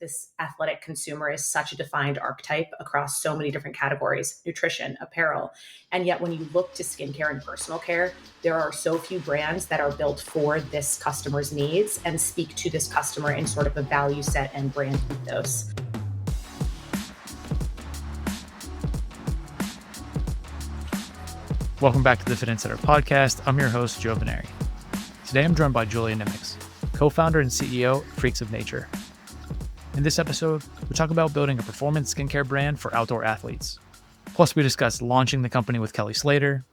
this athletic consumer is such a defined archetype across so many different categories, nutrition, apparel. And yet when you look to skincare and personal care, there are so few brands that are built for this customer's needs and speak to this customer in sort of a value set and brand ethos. Welcome back to the Fitt Insider Podcast. I'm your host, Joe Veneri. Today I'm joined by Julia Nimocks, co-founder and CEO of Freaks of Nature. In this episode, we talk about building a performance skincare brand for outdoor athletes. Plus, we discuss launching the company with Kelly Slater,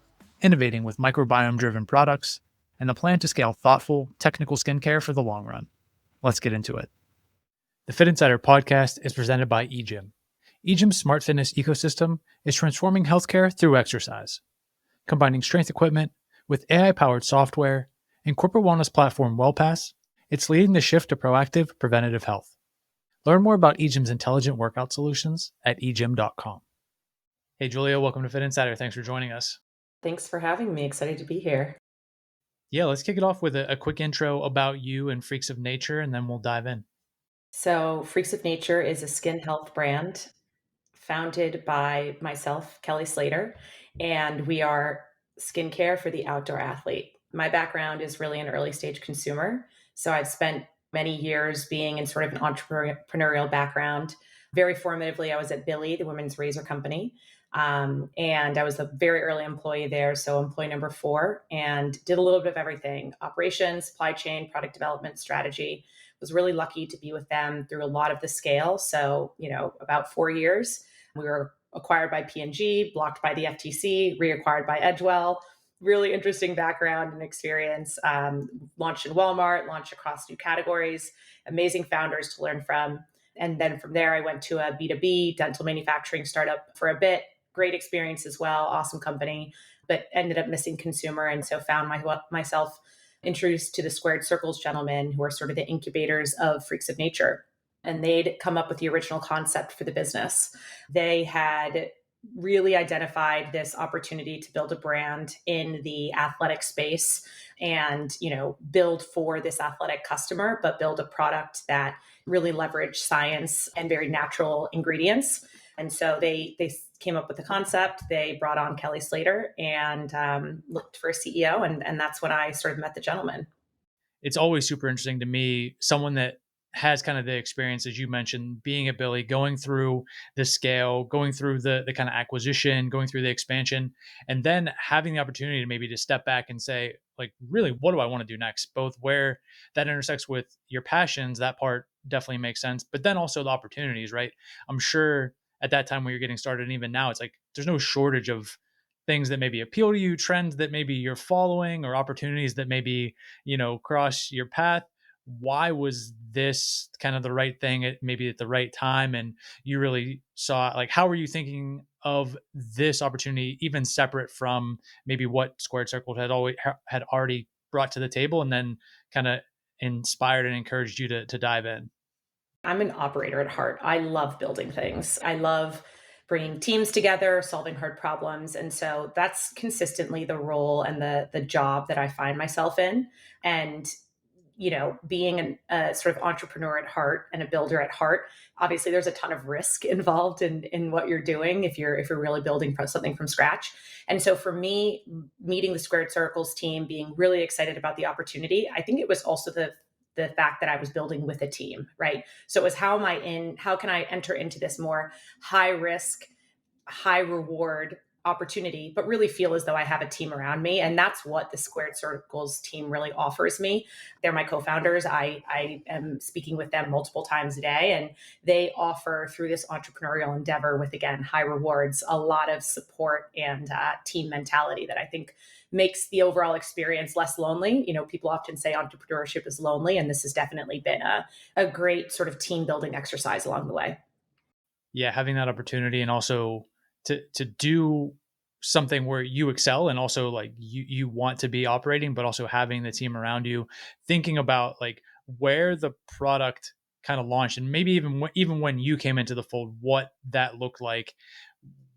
innovating with microbiome-driven products, and the plan to scale thoughtful, technical skincare for the long run. Let's get into it. The Fitt Insider Podcast is presented by EGYM. EGYM's smart fitness ecosystem is transforming healthcare through exercise. Combining strength equipment with AI-powered software and corporate wellness platform WellPass, it's leading the shift to proactive preventative health. Learn more about EGYM's intelligent workout solutions at egym.com. Hey, Julia, welcome to Fitt Insider. Thanks for joining us. Thanks for having me. Excited to be here. Yeah, let's kick it off with a quick intro about you and Freaks of Nature, and then we'll dive in. So Freaks of Nature is a skin health brand founded by myself, Kelly Slater, and we are skincare for the outdoor athlete. My background is really an early stage consumer. So I've spent many years being in sort of an entrepreneurial background. Very formatively, I was at Billie, the women's razor company. And I was a very early employee there. So employee number 4, and did a little bit of everything: operations, supply chain, product development, strategy. Was really lucky to be with them through a lot of the scale. So, about 4 years. We were acquired by P&G, blocked by the FTC, reacquired by Edgewell. Really interesting background and experience. Launched in Walmart, launched across new categories, amazing founders to learn from. And then from there, I went to a B2B dental manufacturing startup for a bit. Great experience as well, awesome company, but ended up missing consumer. And so found myself introduced to the Squared Circles gentlemen, who are sort of the incubators of Freaks of Nature. And they'd come up with the original concept for the business. They had really identified this opportunity to build a brand in the athletic space and, build for this athletic customer, but build a product that really leveraged science and very natural ingredients. And so they came up with the concept. They brought on Kelly Slater and looked for a CEO. And that's when I sort of met the gentleman. It's always super interesting to me, someone that has kind of the experience, as you mentioned, being at Billie, going through the scale, going through the kind of acquisition, going through the expansion, and then having the opportunity to maybe to step back and say, like, really, what do I want to do next? Both where that intersects with your passions, that part definitely makes sense, but then also the opportunities, right? I'm sure at that time when you're getting started, and even now, it's like there's no shortage of things that maybe appeal to you, trends that maybe you're following, or opportunities that maybe, cross your path. Why was this kind of the right thing at the right time? And you really saw, like, how were you thinking of this opportunity, even separate from maybe what Squared Circle had already brought to the table, and then kind of inspired and encouraged you to dive in? I'm an operator at heart. I love building things. I love bringing teams together, solving hard problems. And so that's consistently the role and the job that I find myself in. And being a sort of entrepreneur at heart and a builder at heart, obviously there's a ton of risk involved in what you're doing if you're really building something from scratch. And so for me, meeting the Squared Circles team, being really excited about the opportunity, I think it was also the fact that I was building with a team, right? So it was how can I enter into this more high risk, high reward opportunity, but really feel as though I have a team around me. And that's what the Squared Circles team really offers me. They're my co-founders. I am speaking with them multiple times a day, and they offer, through this entrepreneurial endeavor with, again, high rewards, a lot of support and team mentality that I think makes the overall experience less lonely. People often say entrepreneurship is lonely, and this has definitely been a great sort of team building exercise along the way. Yeah, having that opportunity, and also to do something where you excel, and also like you want to be operating, but also having the team around you, thinking about like where the product kind of launched, and maybe even when you came into the fold, what that looked like.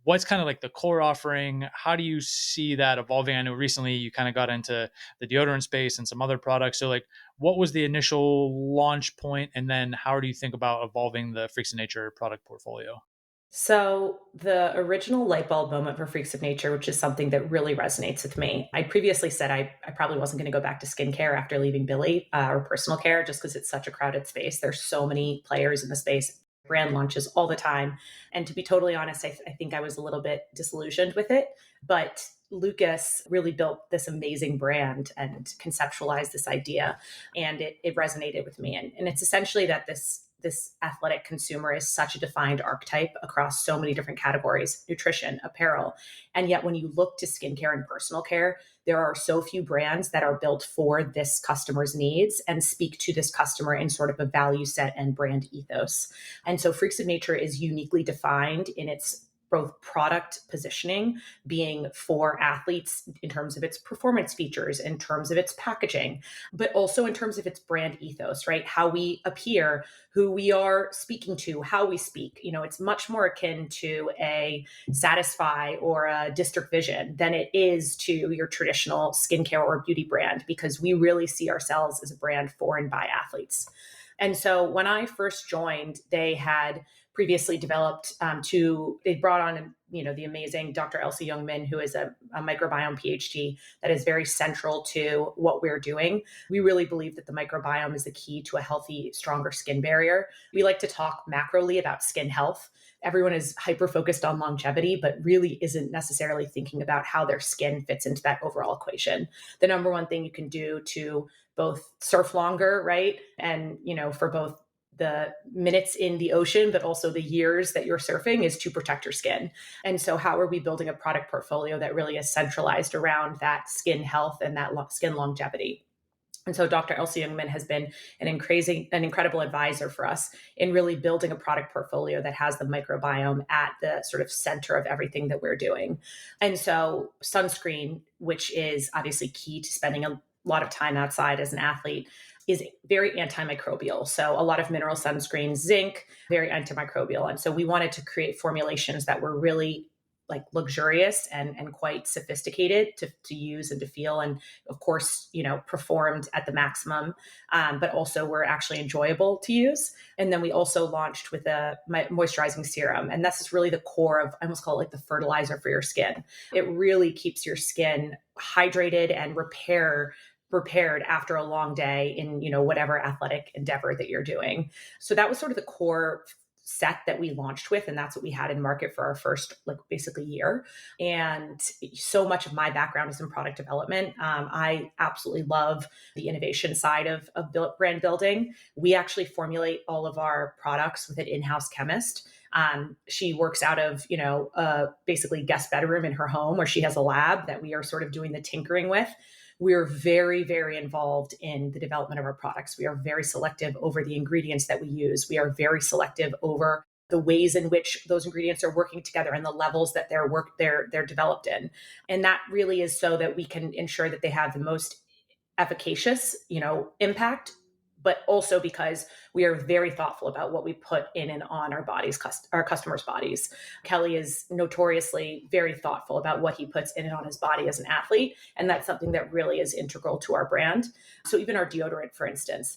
what's kind of like the core offering? How do you see that evolving? I know recently you kind of got into the deodorant space and some other products. So like, what was the initial launch point, and then how do you think about evolving the Freaks of Nature product portfolio? So, the original light bulb moment for Freaks of Nature, which is something that really resonates with me. I previously said I probably wasn't going to go back to skincare after leaving Billie or personal care just because it's such a crowded space. There's so many players in the space, brand launches all the time. And to be totally honest, I think I was a little bit disillusioned with it. But Lucas really built this amazing brand and conceptualized this idea, and it resonated with me. And it's essentially that this athletic consumer is such a defined archetype across so many different categories: nutrition, apparel. And yet, when you look to skincare and personal care, there are so few brands that are built for this customer's needs and speak to this customer in sort of a value set and brand ethos. And so, Freaks of Nature is uniquely defined in its both product positioning, being for athletes in terms of its performance features, in terms of its packaging, but also in terms of its brand ethos, right? How we appear, who we are speaking to, how we speak. It's much more akin to a Satisfy or a District Vision than it is to your traditional skincare or beauty brand, because we really see ourselves as a brand for and by athletes. And so when I first joined, they had previously developed they brought on, the amazing Dr. Elsie Youngman, who is a microbiome PhD that is very central to what we're doing. We really believe that the microbiome is the key to a healthy, stronger skin barrier. We like to talk macroly about skin health. Everyone is hyper focused on longevity, but really isn't necessarily thinking about how their skin fits into that overall equation. The number one thing you can do to both surf longer, right? And, for both the minutes in the ocean, but also the years that you're surfing, is to protect your skin. And so, how are we building a product portfolio that really is centralized around that skin health and that skin longevity? And so Dr. Elsie Youngman has been an incredible advisor for us in really building a product portfolio that has the microbiome at the sort of center of everything that we're doing. And so Sunscreen, which is obviously key to spending a lot of time outside as an athlete, is very antimicrobial. So a lot of mineral sunscreens, zinc, very antimicrobial. And so we wanted to create formulations that were really like luxurious and quite sophisticated to use and to feel, and of course performed at the maximum, but also were actually enjoyable to use. And then we also launched with a moisturizing serum, and that's just really the core of, I almost call it like the fertilizer for your skin. It really keeps your skin hydrated and repaired after a long day in whatever athletic endeavor that you're doing. So that was sort of the core set that we launched with, and that's what we had in market for our first basically year. And so much of my background is in product development. I absolutely love the innovation side of brand building. We actually formulate all of our products with an in-house chemist. She works out of basically guest bedroom in her home, where she has a lab that we are sort of doing the tinkering with. We're very, very involved in the development of our products. We are very selective over the ingredients that we use. We are very selective over the ways in which those ingredients are working together and the levels that they're developed in. And that really is so that we can ensure that they have the most efficacious, impact, but also because we are very thoughtful about what we put in and on our bodies, our customers' bodies. Kelly is notoriously very thoughtful about what he puts in and on his body as an athlete, and that's something that really is integral to our brand. So even our deodorant, for instance,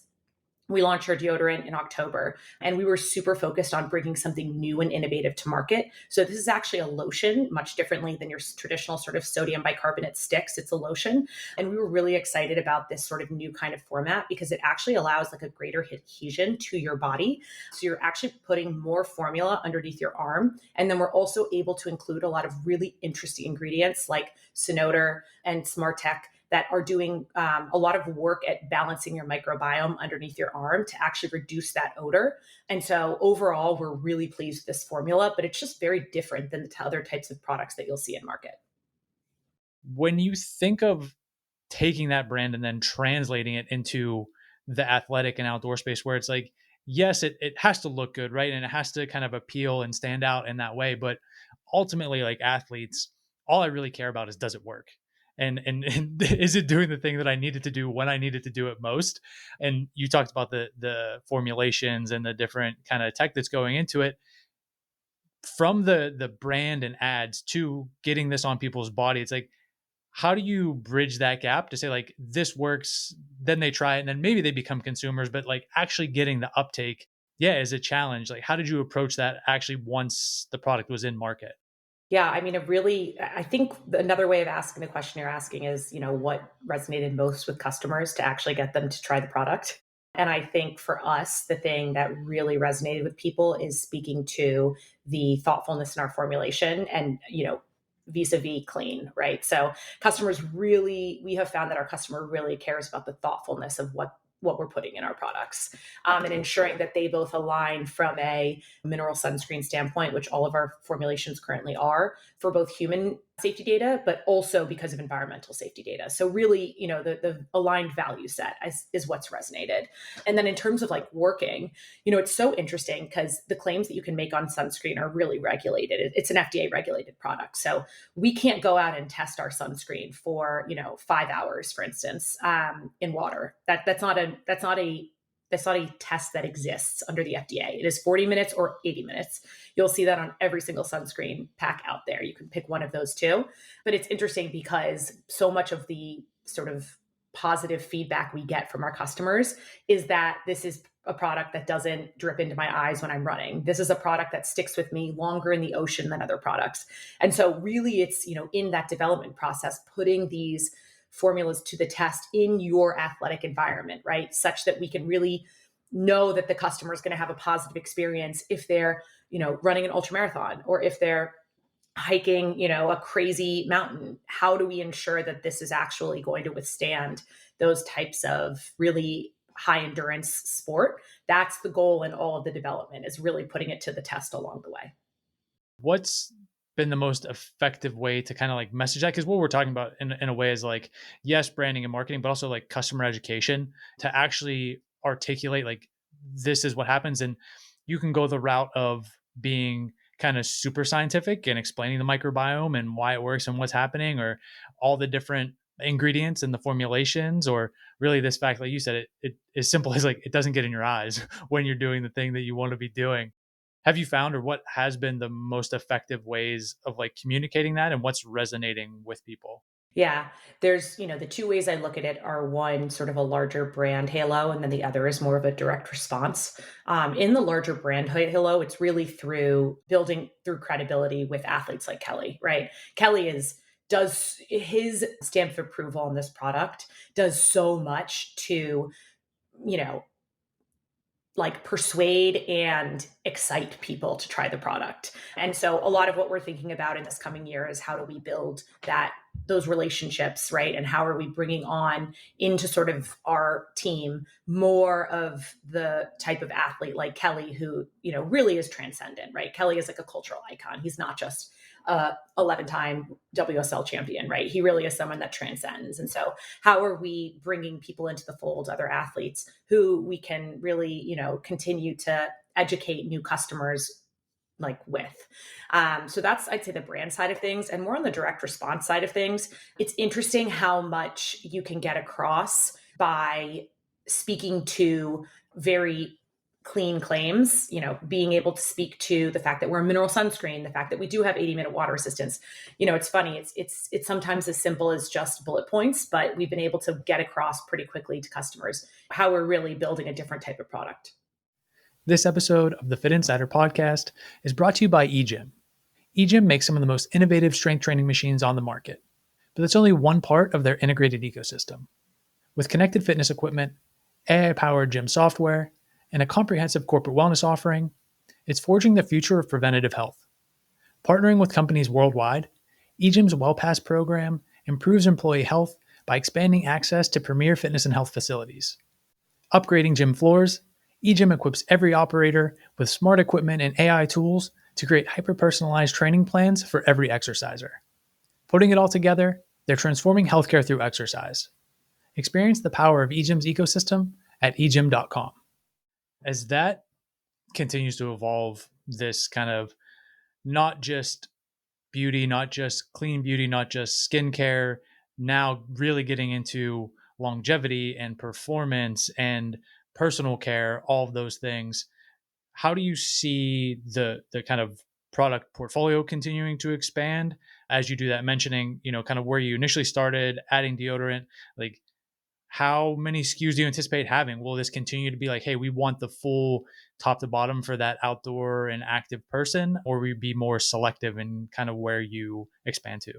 we launched our deodorant in October, and we were super focused on bringing something new and innovative to market. So this is actually a lotion, much differently than your traditional sort of sodium bicarbonate sticks. It's a lotion. And we were really excited about this sort of new kind of format because it actually allows like a greater adhesion to your body. So you're actually putting more formula underneath your arm. And then we're also able to include a lot of really interesting ingredients like Sonoter and Smartec that are doing a lot of work at balancing your microbiome underneath your arm to actually reduce that odor. And so overall, we're really pleased with this formula, but it's just very different than the other types of products that you'll see in market. When you think of taking that brand and then translating it into the athletic and outdoor space, where it's like, yes, it has to look good, right? And it has to kind of appeal and stand out in that way. But ultimately, like athletes, all I really care about is, does it work? And is it doing the thing that I needed to do when I needed to do it most? And you talked about the formulations and the different kind of tech that's going into it. from the brand and ads to getting this on people's body, it's like, how do you bridge that gap to say like this works, then they try it and then maybe they become consumers, but like actually getting the uptake, yeah, is a challenge. Like how did you approach that actually once the product was in market? Yeah, I mean, I think another way of asking the question you're asking is, what resonated most with customers to actually get them to try the product. And I think for us, the thing that really resonated with people is speaking to the thoughtfulness in our formulation and, vis-a-vis clean, right? So we have found that our customer really cares about the thoughtfulness of what we're putting in our products, and ensuring that they both align from a mineral sunscreen standpoint, which all of our formulations currently are for both human safety data, but also because of environmental safety data. So really, the aligned value set is what's resonated. And then in terms of like working, it's so interesting because the claims that you can make on sunscreen are really regulated. It's an FDA regulated product. So we can't go out and test our sunscreen for, 5 hours, for instance, in water. That's not a test that exists under the FDA. It is 40 minutes or 80 minutes. You'll see that on every single sunscreen pack out there. You can pick one of those two. But it's interesting because so much of the sort of positive feedback we get from our customers is that this is a product that doesn't drip into my eyes when I'm running. This is a product that sticks with me longer in the ocean than other products. And so really it's, in that development process, putting these formulas to the test in your athletic environment, right? Such that we can really know that the customer is going to have a positive experience if they're, running an ultramarathon or if they're hiking, a crazy mountain. How do we ensure that this is actually going to withstand those types of really high endurance sport? That's the goal in all of the development, is really putting it to the test along the way. What's been the most effective way to kind of like message that? Because what we're talking about in a way is like, yes, branding and marketing, but also like customer education to actually articulate like this is what happens. And you can go the route of being kind of super scientific and explaining the microbiome and why it works and what's happening, or all the different ingredients and the formulations, or really this fact, like you said, it is simple as like it doesn't get in your eyes when you're doing the thing that you want to be doing. Have you found, or what has been the most effective ways of like communicating that and what's resonating with people? Yeah, there's, the two ways I look at it are one sort of a larger brand halo, and then the other is more of a direct response. In the larger brand halo, it's really through building through credibility with athletes like Kelly, right? Kelly does his stamp of approval on this product does so much to, you know, like persuade and excite people to try the product. And so a lot of what we're thinking about in this coming year is how do we build those relationships, right? And how are we bringing on into sort of our team more of the type of athlete like Kelly who, really is transcendent, right? Kelly is like a cultural icon. He's not just 11-time WSL champion, right? He really is someone that transcends. And so how are we bringing people into the fold, other athletes who we can really, continue to educate new customers like with. So that's, I'd say, the brand side of things. And more on the direct response side of things, it's interesting how much you can get across by speaking to very clean claims, being able to speak to the fact that we're a mineral sunscreen, the fact that we do have 80-minute water resistance. It's funny, it's sometimes as simple as just bullet points, but we've been able to get across pretty quickly to customers how we're really building a different type of product. This episode of the Fitt Insider Podcast is brought to you by EGYM. EGYM makes some of the most innovative strength training machines on the market, but that's only one part of their integrated ecosystem. With connected fitness equipment, AI-powered gym software, and a comprehensive corporate wellness offering, it's forging the future of preventative health. Partnering with companies worldwide, EGYM's WellPass program improves employee health by expanding access to premier fitness and health facilities. Upgrading gym floors, EGYM equips every operator with smart equipment and AI tools to create hyper-personalized training plans for every exerciser. Putting it all together, they're transforming healthcare through exercise. Experience the power of EGYM's ecosystem at egym.com. As that continues to evolve, this kind of not just beauty, not just clean beauty, not just skincare, now really getting into longevity and performance and personal care, all of those things. How do you see the kind of product portfolio continuing to expand as you do that, mentioning, kind of where you initially started adding deodorant, like how many SKUs do you anticipate having? Will this continue to be like, hey, we want the full top to bottom for that outdoor and active person, or will you be more selective in kind of where you expand to?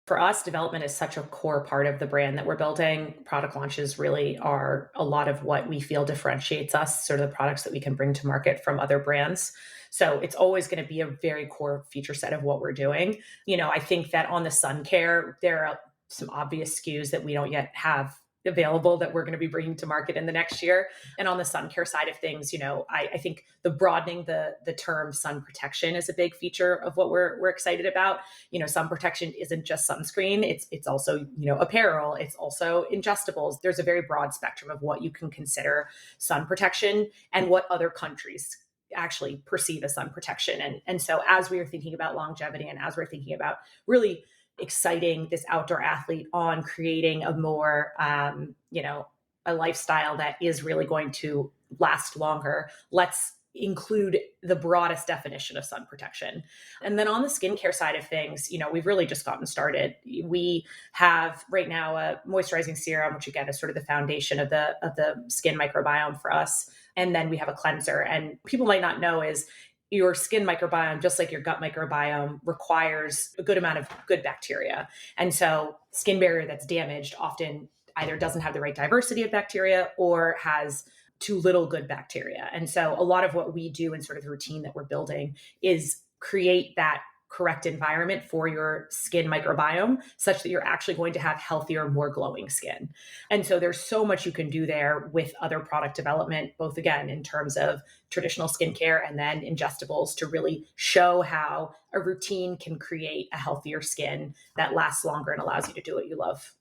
For us, development is such a core part of the brand that we're building. Product launches really are a lot of what we feel differentiates us, sort of the products that we can bring to market from other brands. So it's always going to be a very core feature set of what we're doing. I think that on the sun care, there are some obvious SKUs that we don't yet have available that we're going to be bringing to market in the next year. And on the sun care side of things, I think the broadening the term sun protection is a big feature of what we're excited about. Sun protection isn't just sunscreen. It's also, apparel. It's also ingestibles. There's a very broad spectrum of what you can consider sun protection and what other countries actually perceive as sun protection. And so as we are thinking about longevity and as we're thinking about really exciting this outdoor athlete on creating a more, a lifestyle that is really going to last longer, let's include the broadest definition of sun protection. And then on the skincare side of things, we've really just gotten started. We have right now a moisturizing serum, which again is sort of the foundation of the skin microbiome for us. And then we have a cleanser. And people might not know is your skin microbiome, just like your gut microbiome, requires a good amount of good bacteria. And so skin barrier that's damaged often either doesn't have the right diversity of bacteria or has too little good bacteria. And so a lot of what we do in sort of the routine that we're building is create that correct environment for your skin microbiome such that you're actually going to have healthier, more glowing skin. And so there's so much you can do there with other product development, both again in terms of traditional skincare and then ingestibles to really show how a routine can create a healthier skin that lasts longer and allows you to do what you love.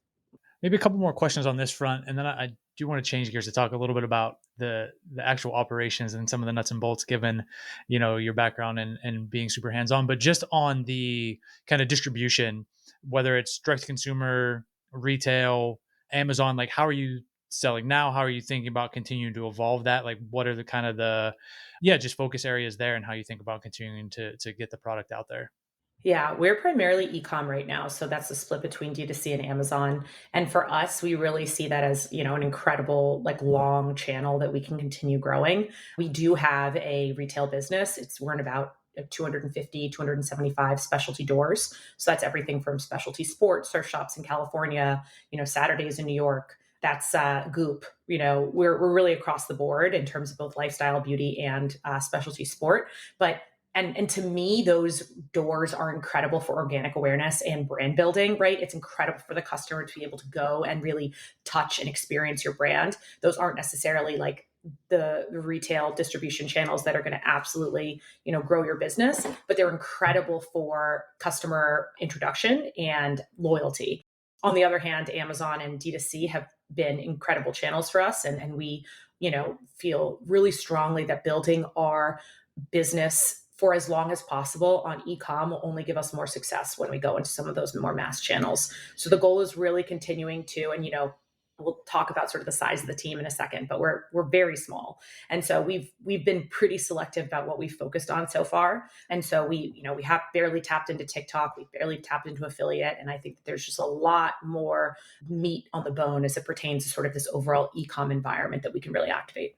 Maybe a couple more questions on this front, and then I do want to change gears to talk a little bit about the actual operations and some of the nuts and bolts, given your background and being super hands on. But just on the kind of distribution, whether it's direct to consumer, retail, Amazon, like how are you selling now? How are you thinking about continuing to evolve that? Like, what are the kind of just focus areas there, and how you think about continuing to get the product out there? Yeah, we're primarily e-com right now. So that's the split between D2C and Amazon. And for us, we really see that as, an incredible, like long channel that we can continue growing. We do have a retail business. We're in about 250, 275 specialty doors. So that's everything from specialty sports, surf shops in California, Saturdays in New York. That's Goop. We're really across the board in terms of both lifestyle, beauty, and specialty sport. But and to me, those doors are incredible for organic awareness and brand building, right? It's incredible for the customer to be able to go and really touch and experience your brand. Those aren't necessarily like the retail distribution channels that are going to absolutely, grow your business, but they're incredible for customer introduction and loyalty. On the other hand, Amazon and D2C have been incredible channels for us. And we, feel really strongly that building our business for as long as possible on e-com will only give us more success when we go into some of those more mass channels. So the goal is really continuing to, and we'll talk about sort of the size of the team in a second, but we're very small. And so we've been pretty selective about what we've focused on so far. And so we have barely tapped into TikTok, we barely tapped into affiliate. And I think that there's just a lot more meat on the bone as it pertains to sort of this overall e-com environment that we can really activate.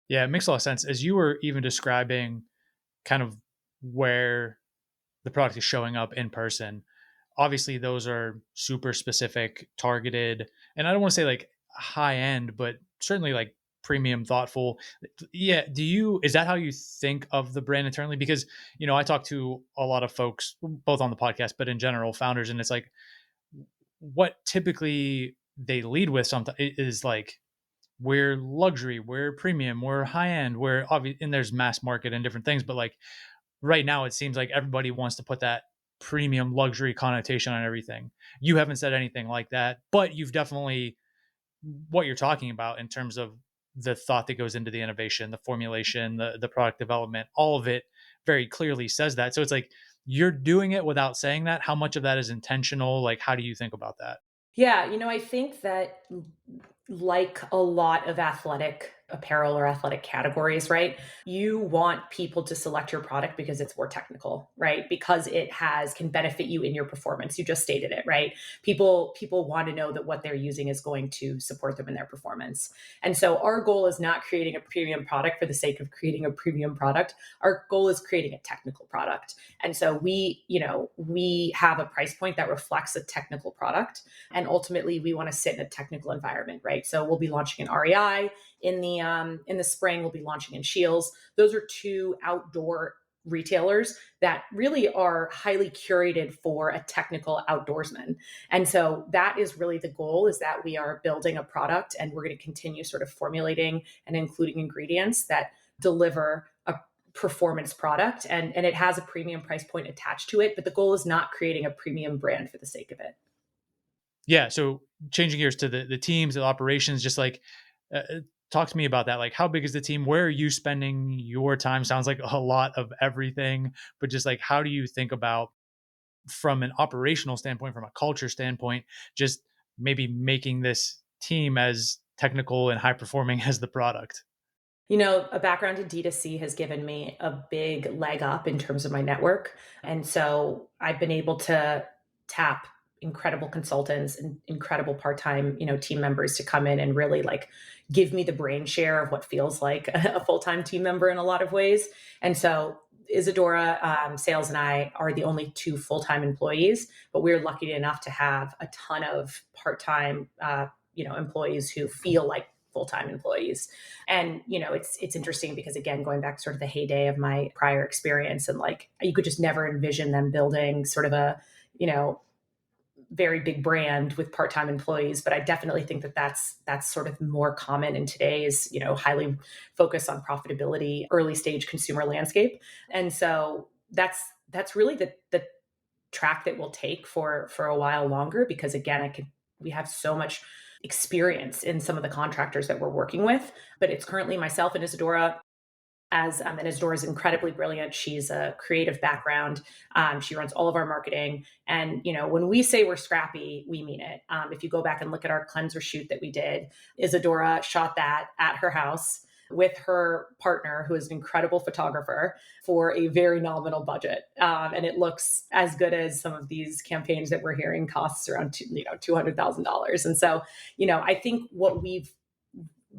Yeah, it makes a lot of sense. As you were even describing kind of where the product is showing up in person, obviously those are super specific, targeted, and I don't want to say like high end, but certainly like premium, thoughtful. Yeah, is that how you think of the brand internally? Because I talk to a lot of folks both on the podcast but in general, founders, and it's like what typically they lead with sometimes is like we're luxury, we're premium, we're high end, we're obvious, and there's mass market and different things, but like right now it seems like everybody wants to put that premium luxury connotation on everything. You haven't said anything like that, but you've definitely what you're talking about in terms of the thought that goes into the innovation, the formulation, the product development, all of it very clearly says that. So it's like you're doing it without saying that. How much of that is intentional? Like, how do you think about that? Yeah, I think that like a lot of athletic apparel or athletic categories, right? You want people to select your product because it's more technical, right? Because it can benefit you in your performance. You just stated it, right? People want to know that what they're using is going to support them in their performance. And so our goal is not creating a premium product for the sake of creating a premium product. Our goal is creating a technical product. And so we have a price point that reflects a technical product. And ultimately we want to sit in a technical environment, right? So we'll be launching an REI in the spring. We'll be launching in Shields. Those are two outdoor retailers that really are highly curated for a technical outdoorsman. And so that is really the goal, is that we are building a product and we're going to continue sort of formulating and including ingredients that deliver a performance product, and it has a premium price point attached to it. But the goal is not creating a premium brand for the sake of it. Yeah. So changing gears to the teams, the operations, just like talk to me about that. Like, how big is the team? Where are you spending your time? Sounds like a lot of everything, but just like, how do you think about, from an operational standpoint, from a culture standpoint, just maybe making this team as technical and high performing as the product? A background in D2C has given me a big leg up in terms of my network. And so I've been able to tap incredible consultants and incredible part-time, team members to come in and really like give me the brain share of what feels like a full-time team member in a lot of ways. And so Isadora, Sales, and I are the only two full-time employees, but we're lucky enough to have a ton of part-time, employees who feel like full-time employees. And it's interesting because, again, going back to sort of the heyday of my prior experience, and like you could just never envision them building sort of a you know very big brand with part-time employees. But I definitely think that that's sort of more common in today's highly focused on profitability early stage consumer landscape. And so that's really the track that we'll take for a while longer, because again, we have so much experience in some of the contractors that we're working with. But it's currently myself and Isadora. And Isadora is incredibly brilliant. She's a creative background. She runs all of our marketing. And when we say we're scrappy, we mean it. If you go back and look at our cleanser shoot that we did, Isadora shot that at her house with her partner, who is an incredible photographer, for a very nominal budget. And it looks as good as some of these campaigns that we're hearing costs around $200,000. And so, I think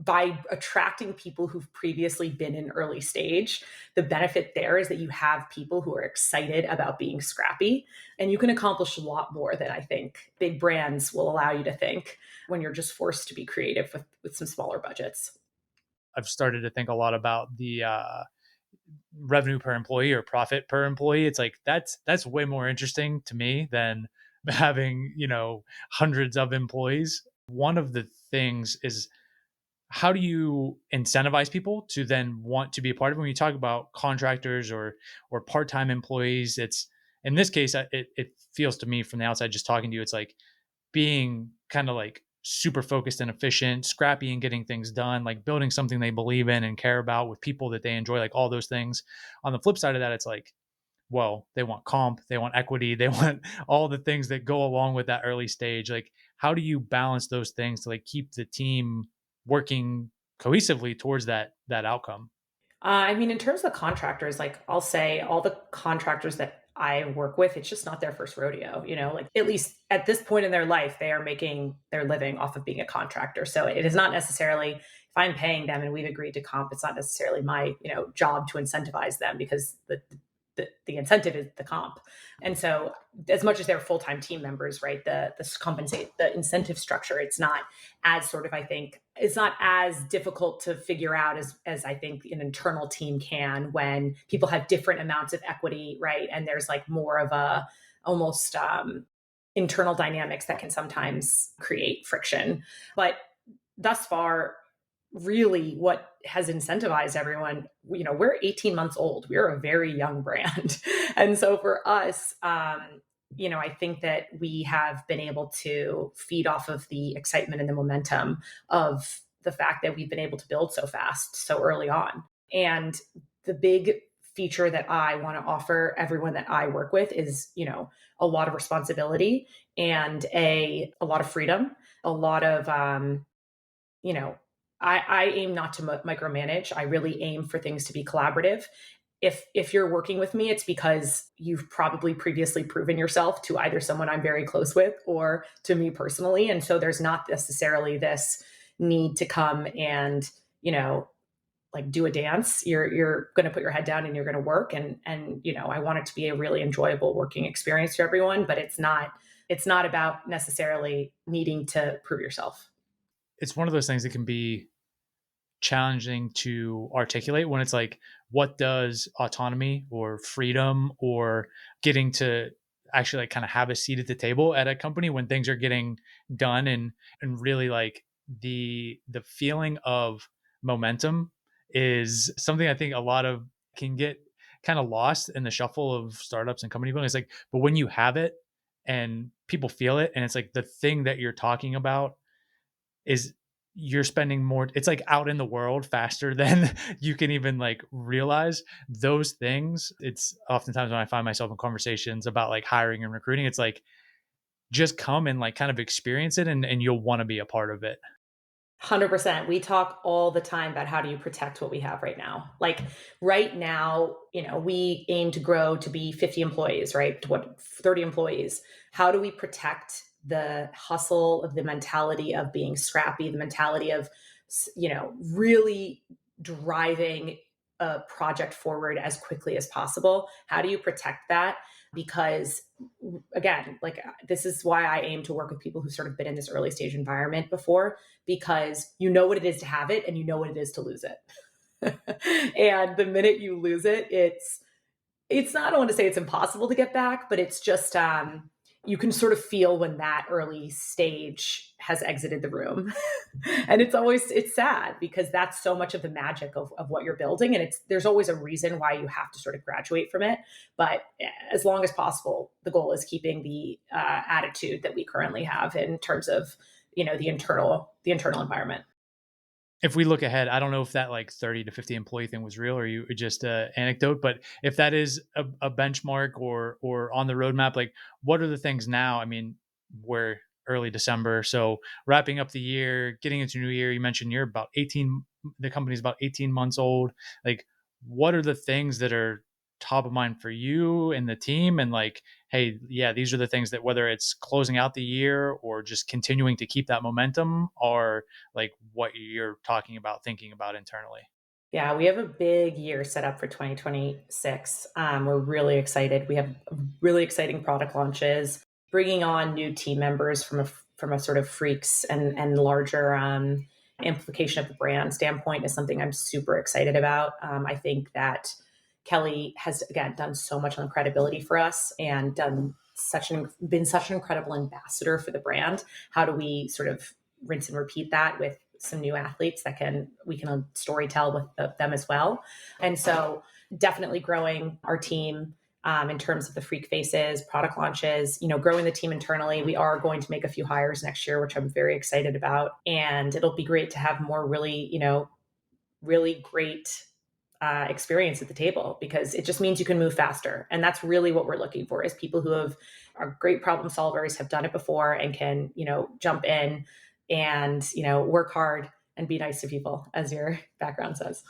by attracting people who've previously been in early stage, the benefit there is that you have people who are excited about being scrappy, and you can accomplish a lot more than I think big brands will allow you to think when you're just forced to be creative with some smaller budgets. I've started to think a lot about the revenue per employee or profit per employee. It's like that's way more interesting to me than having hundreds of employees. One of the things is, how do you incentivize people to then want to be a part of it? When you talk about contractors or part-time employees, it's, in this case, it feels to me from the outside, just talking to you, it's like being kind of like super focused and efficient, scrappy and getting things done, like building something they believe in and care about with people that they enjoy, like all those things. On the flip side of that, it's like, well, they want comp, they want equity, they want all the things that go along with that early stage. Like, how do you balance those things to like keep the team working cohesively towards that outcome? In terms of the contractors, like I'll say all the contractors that I work with, it's just not their first rodeo, like at least at this point in their life, they are making their living off of being a contractor. So it is not necessarily, if I'm paying them and we've agreed to comp, it's not necessarily my, job to incentivize them, because the incentive is the comp. And so as much as they're full-time team members, right, the incentive structure, it's not as sort of, I think, it's not as difficult to figure out as I think an internal team can, when people have different amounts of equity, right? And there's like more of a almost internal dynamics that can sometimes create friction. But thus far, really what has incentivized everyone, we're 18 months old. We're a very young brand. And so for us, I think that we have been able to feed off of the excitement and the momentum of the fact that we've been able to build so fast, so early on. And the big feature that I want to offer everyone that I work with is, a lot of responsibility and a lot of freedom, a lot of, you know, I aim not to micromanage. I really aim for things to be collaborative. If you're working with me, it's because you've probably previously proven yourself to either someone I'm very close with or to me personally. And so there's not necessarily this need to come and, like do a dance. You're going to put your head down and you're going to work. And I want it to be a really enjoyable working experience for everyone, but it's not about necessarily needing to prove yourself. It's one of those things that can be challenging to articulate when it's like, what does autonomy or freedom or getting to actually like kind of have a seat at the table at a company when things are getting done, and really like the feeling of momentum is something I think a lot of can get kind of lost in the shuffle of startups and company building. It's like, but when you have it and people feel it, and it's like the thing that you're talking about is you're spending more, it's like out in the world faster than you can even like realize those things. It's oftentimes when I find myself in conversations about like hiring and recruiting, it's like just come and like kind of experience it, and you'll want to be a part of it. 100%. We talk all the time about how do you protect what we have right now. Like right now, we aim to grow to be 50 employees, right? To what, 30 employees. How do we protect the hustle of the mentality of being scrappy, the mentality of, really driving a project forward as quickly as possible? How do you protect that? Because again, like this is why I aim to work with people who've sort of been in this early stage environment before, because you know what it is to have it and you know what it is to lose it. And the minute you lose it, it's not, I don't want to say it's impossible to get back, but it's just you can sort of feel when that early stage has exited the room. And it's sad because that's so much of the magic of what you're building. And there's always a reason why you have to sort of graduate from it. But as long as possible, the goal is keeping the attitude that we currently have in terms of, the internal environment. If we look ahead, I don't know if that like 30 to 50 employee thing was real or you just anecdote, but if that is a benchmark or on the roadmap, like what are the things now? I mean, we're early December, so wrapping up the year, getting into new year. You mentioned you're about 18, the company's about 18 months old. Like, what are the things that are top of mind for you and the team? And like, hey, yeah, these are the things that whether it's closing out the year or just continuing to keep that momentum, are like what you're talking about, thinking about internally. Yeah, we have a big year set up for 2026. We're really excited. We have really exciting product launches, bringing on new team members from a sort of freaks and larger implication of the brand standpoint is something I'm super excited about. I think that Kelly has again done so much on credibility for us and been such an incredible ambassador for the brand. How do we sort of rinse and repeat that with some new athletes that we can story tell with them as well? And so definitely growing our team in terms of the freak faces, product launches, growing the team internally. We are going to make a few hires next year, which I'm very excited about. And it'll be great to have more really great experience at the table, because it just means you can move faster. And that's really what we're looking for, is people who are great problem solvers, have done it before, and can, jump in and, work hard and be nice to people, as your background says.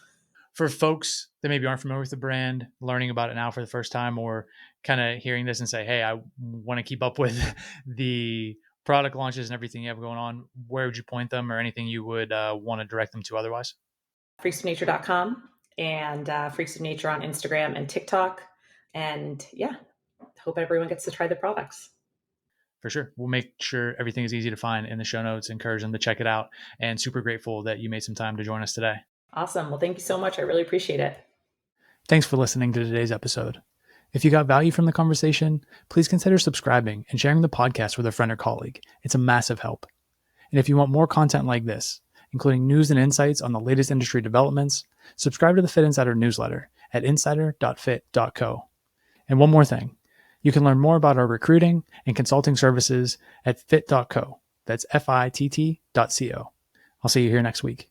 For folks that maybe aren't familiar with the brand, learning about it now for the first time, or kind of hearing this and say, hey, I want to keep up with the product launches and everything you have going on, where would you point them, or anything you would want to direct them to otherwise? freaksofnature.com and Freaks of Nature on Instagram and TikTok. And yeah, hope everyone gets to try the products. For sure. We'll make sure everything is easy to find in the show notes. Encourage them to check it out. And super grateful that you made some time to join us today. Awesome. Well, thank you so much. I really appreciate it. Thanks for listening to today's episode. If you got value from the conversation, please consider subscribing and sharing the podcast with a friend or colleague. It's a massive help. And if you want more content like this, including news and insights on the latest industry developments, subscribe to the Fitt Insider newsletter at insider.fit.co. And one more thing, you can learn more about our recruiting and consulting services at fit.co. That's FITT.co. I'll see you here next week.